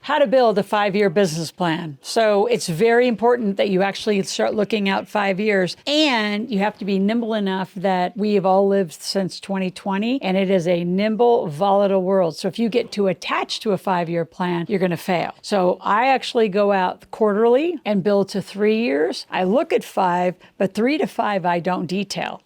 How to build a 5-year business plan. So it's very important that you actually start looking out 5 years, and you have to be nimble enough that we have all lived since 2020, and it is a nimble, volatile world. So if you get too attached to a 5-year plan, you're going to fail. So I actually go out quarterly and build to 3 years. I look at 5, but 3 to 5 I don't detail.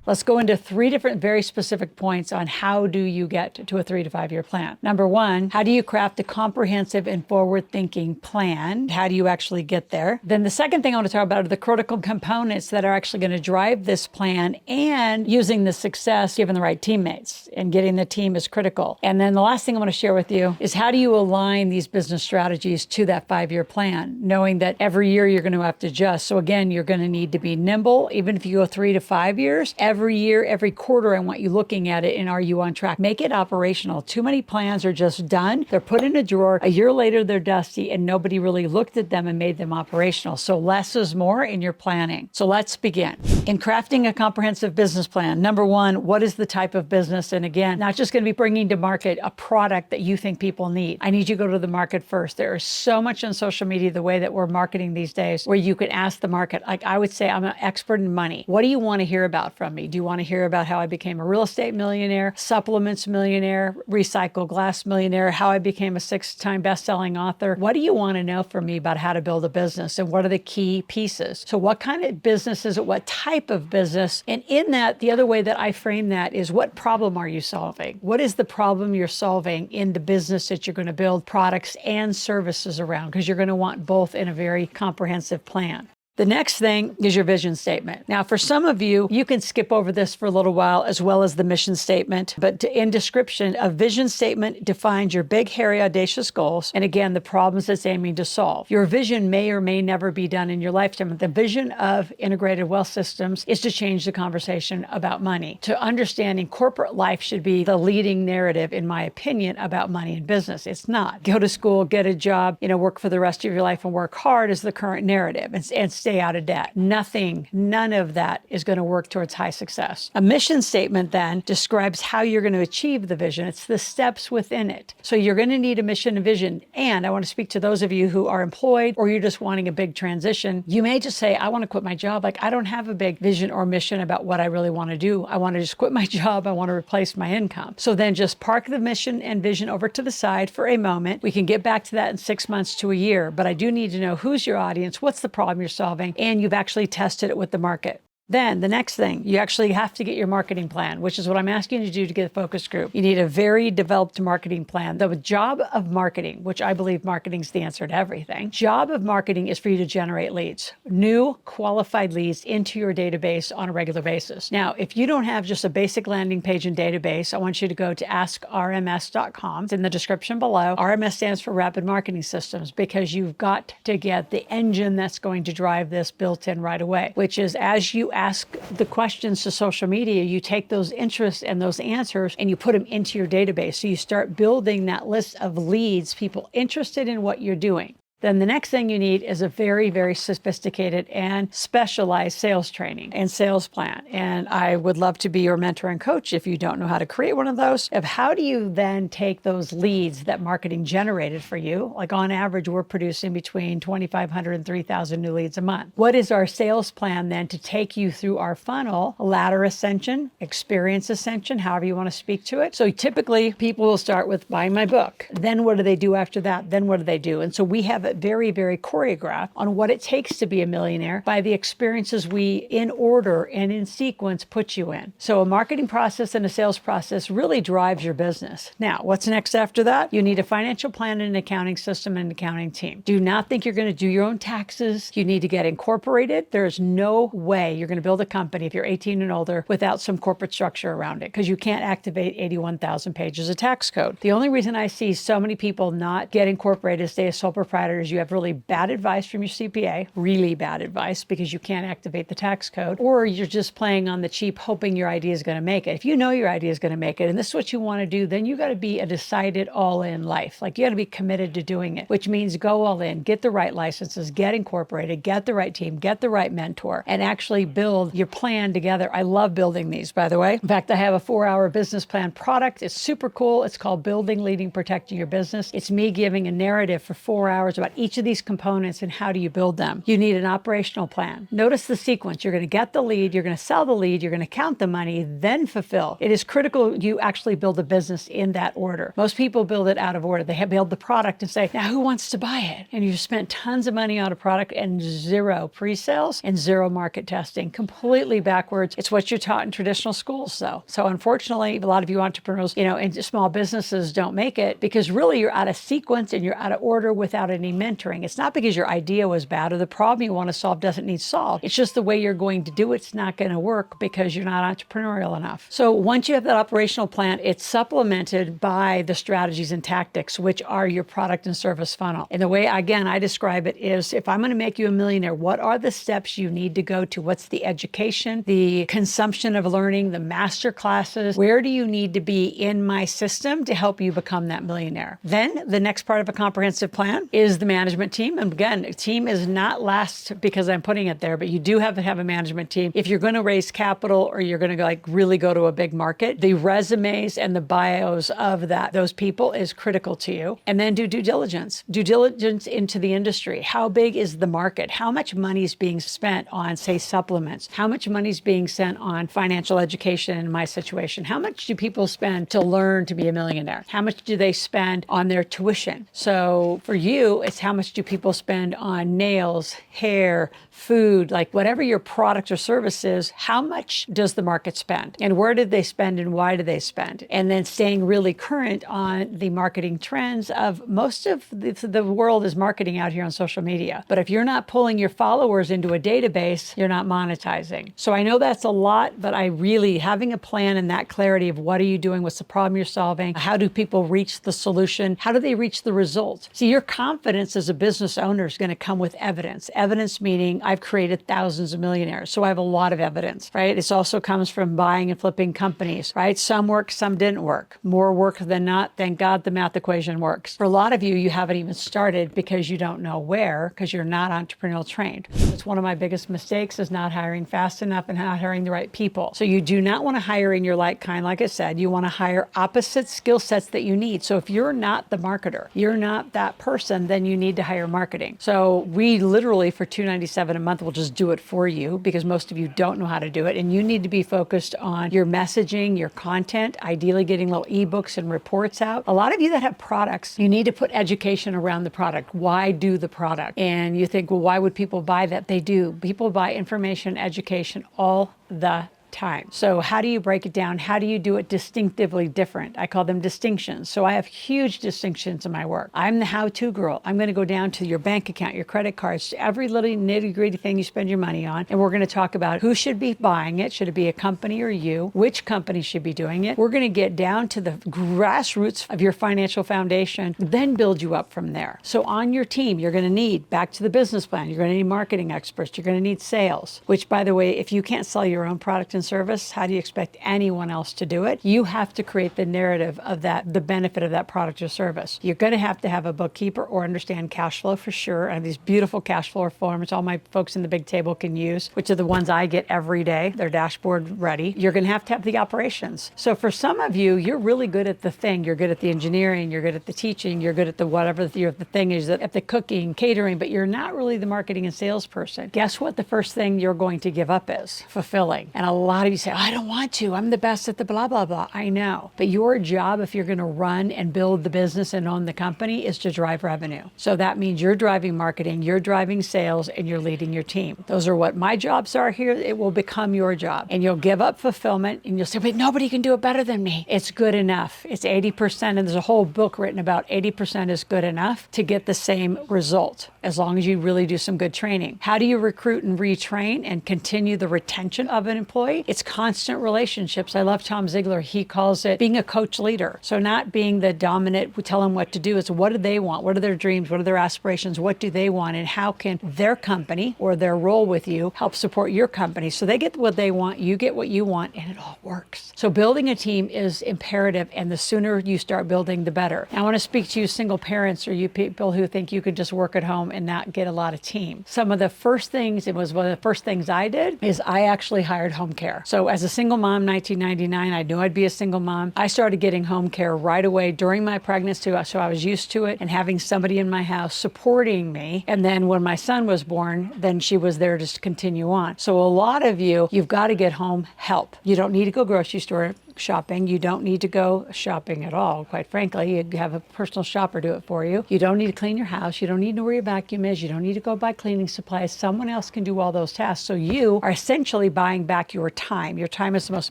Let's go into 3 different very specific points on how do you get to a 3 to 5 year plan. Number 1, how do you craft a comprehensive and forward-thinking plan? How do you actually get there? Then the second thing I want to talk about are the critical components that are actually going to drive this plan, and using the success given the right teammates, and getting the team is critical. And then the last thing I want to share with you is how do you align these business strategies to that 5-year plan, knowing that every year you're going to have to adjust. So again, you're going to need to be nimble. Even if you go 3 to 5 years, every year, every quarter, I want you looking at it and are you on track? Make it operational. Too many plans are just done. They're put in a drawer. A year later, they're dusty and nobody really looked at them and made them operational. So less is more in your planning. So let's begin. In crafting a comprehensive business plan, number 1, what is the type of business? And again, not just going to be bringing to market a product that you think people need. I need you to go to the market first. There is so much on social media, the way that we're marketing these days, where you can ask the market. Like I would say, I'm an expert in money. What do you want to hear about from me? Do you want to hear about how I became a real estate millionaire, supplements millionaire, recycled glass millionaire, how I became a 6-time best-selling author? What do you want to know from me about how to build a business, and what are the key pieces? So what kind of business is it? What type of business? And in that, the other way that I frame that is, what problem are you solving? What is the problem you're solving in the business that you're going to build products and services around? Because you're going to want both in a very comprehensive plan. The next thing is your vision statement. Now, for some of you, you can skip over this for a little while, as well as the mission statement. But in description, a vision statement defines your big, hairy, audacious goals, and again, the problems it's aiming to solve. Your vision may or may never be done in your lifetime. The vision of Integrated Wealth Systems is to change the conversation about money. To understanding corporate life should be the leading narrative, in my opinion, about money and business. It's not. Go to school, get a job, work for the rest of your life and work hard is the current narrative. And stay out of debt. None of that is going to work towards high success. A mission statement then describes how you're going to achieve the vision. It's the steps within it. So you're going to need a mission and vision. And I want to speak to those of you who are employed, or you're just wanting a big transition. You may just say, I want to quit my job. Like, I don't have a big vision or mission about what I really want to do. I want to just quit my job. I want to replace my income. So then just park the mission and vision over to the side for a moment. We can get back to that in 6 months to a year, but I do need to know who's your audience, what's the problem you're solving, and you've actually tested it with the market. Then the next thing, you actually have to get your marketing plan, which is what I'm asking you to do to get a focus group. You need a very developed marketing plan. The job of marketing, which I believe marketing is the answer to everything, job of marketing is for you to generate leads, new qualified leads into your database on a regular basis. Now, if you don't have just a basic landing page and database, I want you to go to askrms.com. It's in the description below. RMS stands for Rapid Marketing Systems, because you've got to get the engine that's going to drive this built in right away, which is, as you ask the questions to social media, you take those interests and those answers and you put them into your database. So you start building that list of leads, people interested in what you're doing. Then the next thing you need is a very, very sophisticated and specialized sales training and sales plan. And I would love to be your mentor and coach if you don't know how to create one of those. Of how do you then take those leads that marketing generated for you? Like on average, we're producing between 2,500 and 3,000 new leads a month. What is our sales plan then to take you through our funnel, ladder ascension, experience ascension, however you want to speak to it? So typically people will start with buying my book. Then what do they do after that? Then what do they do? And so we have it very, very choreographed on what it takes to be a millionaire by the experiences we, in order and in sequence, put you in. So a marketing process and a sales process really drives your business. Now, what's next after that? You need a financial plan and an accounting system and an accounting team. Do not think you're going to do your own taxes. You need to get incorporated. There's no way you're going to build a company if you're 18 and older without some corporate structure around it, because you can't activate 81,000 pages of tax code. The only reason I see so many people not get incorporated, stay as sole proprietors, is you have really bad advice from your CPA, really bad advice because you can't activate the tax code, or you're just playing on the cheap hoping your idea is going to make it. If you know your idea is going to make it and this is what you want to do, then you got to be a decided all in life. Like you got to be committed to doing it, which means go all in, get the right licenses, get incorporated, get the right team, get the right mentor, and actually build your plan together. I love building these, by the way. In fact, I have a 4-hour business plan product. It's super cool. It's called Building, Leading, Protecting Your Business. It's me giving a narrative for 4 hours about each of these components and how do you build them. You need an operational plan. Notice the sequence. You're going to get the lead, you're going to sell the lead, you're going to count the money, then fulfill. It is critical you actually build a business in that order. Most people build it out of order. They build the product and say, now who wants to buy it? And you've spent tons of money on a product and 0 pre-sales and 0 market testing. Completely backwards. It's what you're taught in traditional schools though. So unfortunately, a lot of you entrepreneurs, and small businesses don't make it because really you're out of sequence and you're out of order without any mentoring. It's not because your idea was bad or the problem you want to solve doesn't need solved. It's just the way you're going to do it's not going to work because you're not entrepreneurial enough. So once you have that operational plan, it's supplemented by the strategies and tactics, which are your product and service funnel. And the way, again, I describe it is if I'm going to make you a millionaire, what are the steps you need to go to? What's the education, the consumption of learning, the master classes? Where do you need to be in my system to help you become that millionaire? Then the next part of a comprehensive plan is the management team. And again, a team is not last because I'm putting it there, but you do have to have a management team. If you're going to raise capital or you're going to really go to a big market, the resumes and the bios of those people is critical to you. And then do due diligence. Due diligence into the industry. How big is the market? How much money is being spent on, say, supplements? How much money is being spent on financial education in my situation? How much do people spend to learn to be a millionaire? How much do they spend on their tuition? So for you, it's how much do people spend on nails, hair, food, like whatever your product or service is, how much does the market spend? And where did they spend and why do they spend? And then staying really current on the marketing trends of most of the world is marketing out here on social media. But if you're not pulling your followers into a database, you're not monetizing. So I know that's a lot, but I really, having a plan and that clarity of what are you doing, what's the problem you're solving, how do people reach the solution, how do they reach the result? See, your confidence as a business owner is going to come with evidence. Evidence meaning I've created thousands of millionaires, so I have a lot of evidence, right? It also comes from buying and flipping companies, right? Some worked, some didn't work. More work than not. Thank God the math equation works. For a lot of you haven't even started because you don't know where, because you're not entrepreneurial trained. It's one of my biggest mistakes is not hiring fast enough and not hiring the right people. So you do not want to hire in your like kind, like I said, you want to hire opposite skill sets that you need. So if you're not the marketer, you're not that person, then you need to hire marketing. So we literally for $297 a month will just do it for you because most of you don't know how to do it. And you need to be focused on your messaging, your content, ideally getting little ebooks and reports out. A lot of you that have products, you need to put education around the product. Why do the product? And you think, well, why would people buy that? They do. People buy information, education all the time. So how do you break it down? How do you do it distinctively different? I call them distinctions. So I have huge distinctions in my work. I'm the how-to girl. I'm going to go down to your bank account, your credit cards, every little nitty-gritty thing you spend your money on. And we're going to talk about who should be buying it. Should it be a company or you? Which company should be doing it? We're going to get down to the grassroots of your financial foundation, then build you up from there. So on your team, you're going to need, back to the business plan, you're going to need marketing experts. You're going to need sales, which by the way, if you can't sell your own product and service, how do you expect anyone else to do it? You have to create the narrative of that, the benefit of that product or service. You're going to have a bookkeeper or understand cash flow for sure. I have these beautiful cash flow forms all my folks in the big table can use, which are the ones I get every day. They're dashboard ready. You're going to have the operations. So for some of you, you're really good at the thing. You're good at the engineering. You're good at the teaching. You're good at the whatever the thing is, at the cooking, catering, but you're not really the marketing and sales person. Guess what the first thing you're going to give up is? Fulfilling. And a lot of you say, I don't want to. I'm the best at the blah, blah, blah. I know. But your job, if you're going to run and build the business and own the company, is to drive revenue. So that means you're driving marketing, you're driving sales, and you're leading your team. Those are what my jobs are here. It will become your job. And you'll give up fulfillment and you'll say, but nobody can do it better than me. It's good enough. It's 80%. And there's a whole book written about 80% is good enough to get the same result, as long as you really do some good training. How do you recruit and retrain and continue the retention of an employee? story. It's constant relationships. I love Tom Ziegler. He calls it being a coach leader. So not being the dominant, we tell them what to do. It's what do they want? What are their dreams? What are their aspirations? What do they want? And how can their company or their role with you help support your company? So they get what they want, you get what you want, and it all works. So building a team is imperative, and the sooner you start building, the better. Now, I want to speak to you single parents or you people who think you could just work at home and not get a lot of team. Some of the first things, it was one of the first things I did, is I actually hired home care. So as a single mom, 1999, I knew I'd be a single mom. I started getting home care right away during my pregnancy, so I was used to it and having somebody in my house supporting me. And then when my son was born, then she was there to continue on. So a lot of you've got to get home help. You don't need to go grocery store shopping. You don't need to go shopping at all, quite frankly. You have a personal shopper do it for you. You don't need to clean your house. You don't need to know where your vacuum is. You don't need to go buy cleaning supplies. Someone else can do all those tasks. So you are essentially buying back your time. Your time is the most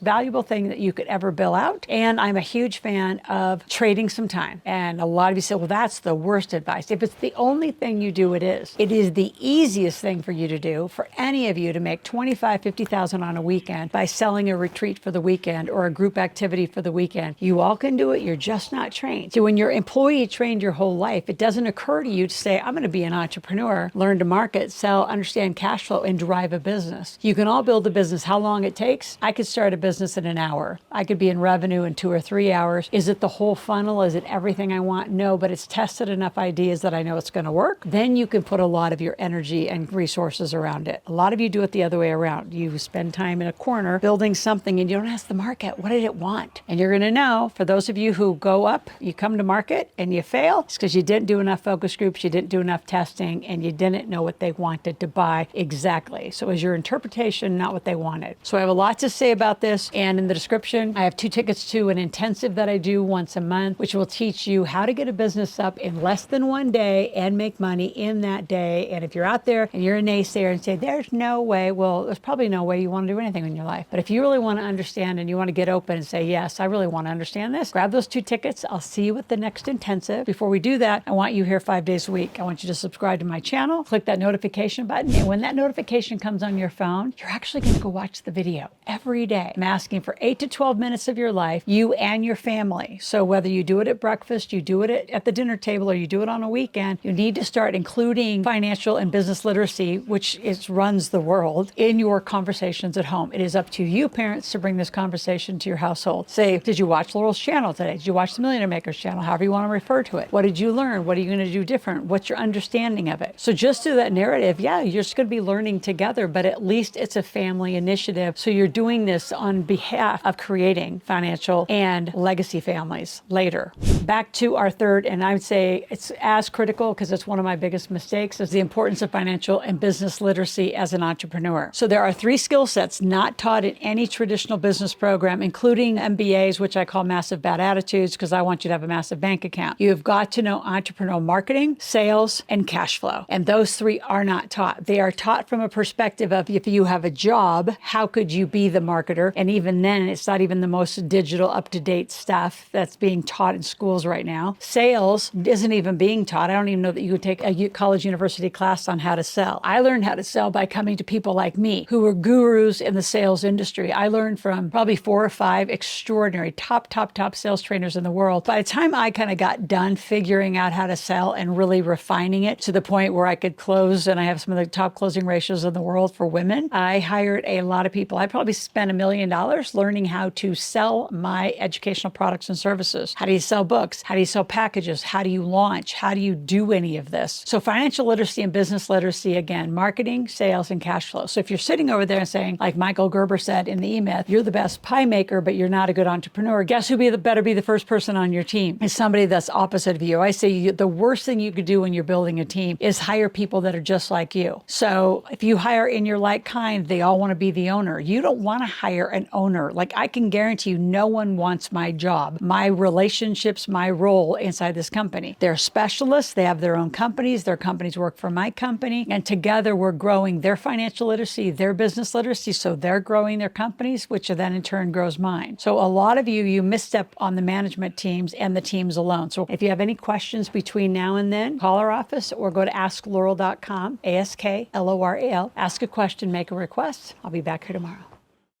valuable thing that you could ever bill out. And I'm a huge fan of trading some time. And a lot of you say, well, that's the worst advice. If it's the only thing you do, it is. It is the easiest thing for you to do, for any of you to make $25,000, $50,000 on a weekend by selling a retreat for the weekend or a group activity for the weekend. You all can do it. You're just not trained. So when you're employee trained your whole life, it doesn't occur to you to say, I'm going to be an entrepreneur, learn to market, sell, understand cash flow, and drive a business. You can all build a business. How long it takes? I could start a business in an hour. I could be in revenue in 2 or 3 hours. Is it the whole funnel? Is it everything I want? No, but it's tested enough ideas that I know it's going to work. Then you can put a lot of your energy and resources around it. A lot of you do it the other way around. You spend time in a corner building something and you don't ask the market, what did it want? And you're going to know, for those of you who go up, you come to market and you fail, it's because you didn't do enough focus groups, you didn't do enough testing, and you didn't know what they wanted to buy exactly. So it was your interpretation, not what they wanted. So I have a lot to say about this. And in the description, I have 2 tickets to an intensive that I do once a month, which will teach you how to get a business up in less than 1 day and make money in that day. And if you're out there and you're a naysayer and say, there's no way, well, there's probably no way you want to do anything in your life. But if you really want to understand and you want to get open and say, yes, I really want to understand this, grab those 2 tickets. I'll see you at the next intensive. Before we do that, I want you here 5 days a week. I want you to subscribe to my channel, click that notification button. And when that notification comes on your phone, you're actually going to go watch the video every day. I'm asking for 8 to 12 minutes of your life, you and your family. So whether you do it at breakfast, you do it at the dinner table, or you do it on a weekend, you need to start including financial and business literacy, which runs the world, in your conversations at home. It is up to you, parents, to bring this conversation to your household. Say, did you watch Laurel's channel today? Did you watch the Millionaire Makers channel? However you want to refer to it. What did you learn? What are you going to do different? What's your understanding of it? So just through that narrative, yeah, you're just going to be learning together, but at least it's a family initiative. So you're doing this on behalf of creating financial and legacy families later. Back to our third, and I would say it's as critical because it's one of my biggest mistakes, is the importance of financial and business literacy as an entrepreneur. So there are 3 skill sets not taught in any traditional business program, including MBAs, which I call massive bad attitudes, because I want you to have a massive bank account. You've got to know entrepreneurial marketing, sales, and cash flow. And those 3 are not taught. They are taught from a perspective of, if you have a job, how could you be the marketer? And even then, it's not even the most digital, up-to-date stuff that's being taught in schools right now. Sales isn't even being taught. I don't even know that you could take a college university class on how to sell. I learned how to sell by coming to people like me who were gurus in the sales industry. I learned from probably 4 or 5 extraordinary top sales trainers in the world. By the time I kind of got done figuring out how to sell and really refining it to the point where I could close, and I have some of the top closing ratios in the world for women, I hired a lot of people. I probably spent $1 million learning how to sell my educational products and services. How do you sell books? How do you sell packages? How do you launch? How do you do any of this? So financial literacy and business literacy, again, marketing, sales, and cash flow. So if you're sitting over there and saying, like Michael Gerber said in the E-Myth, you're the best pie maker, but you're not a good entrepreneur, guess who better be the first person on your team? Is somebody that's opposite of you. I say the worst thing you could do when you're building a team is hire people that are just like you. So if you hire in your like kind, they all want to be the owner. You don't want to hire an owner. Like, I can guarantee you, no one wants my job, my relationships, my role inside this company. They're specialists. They have their own companies. Their companies work for my company. And together we're growing their financial literacy, their business literacy. So they're growing their companies, which then in turn grows mine. So a lot of you misstep on the management teams and the teams alone. So if you have any questions between now and then, call our office or go to asklaurel.com, ASKLORAL. Ask a question, make a request. I'll be back here tomorrow.